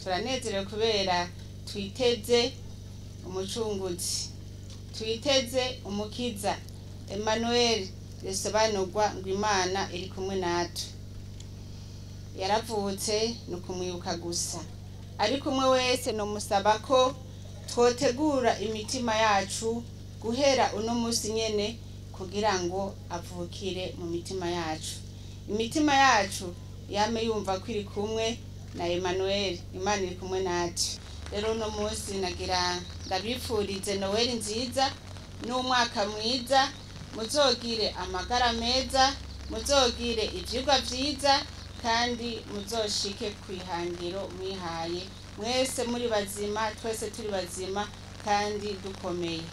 turanezerewe kubera twiteze umucunguzi, twiteze umukiza Emmanuel, risobanurwa ngo Imana iri kumwe natwe. Yaravutse ni ukumwibuka gusa, ariko umwe wese nomusaba ko twotegura imitima yacu guhera uno munsi nyene kugira ngo avukire mu mitima yacu. Imitima yacu yame yumva ko iri kumwe na Emmanuel, Imana iri kumwe natwe. Rero uno munsi nagira ndabifurize Noel nziza n'umwaka mwiza, muzogire amagara meza, muzogire ivyigwa vyiza, kandi muzoshike kwihangiro mwihaye, mwese muri bazima, twese turi bazima kandi dukomeye.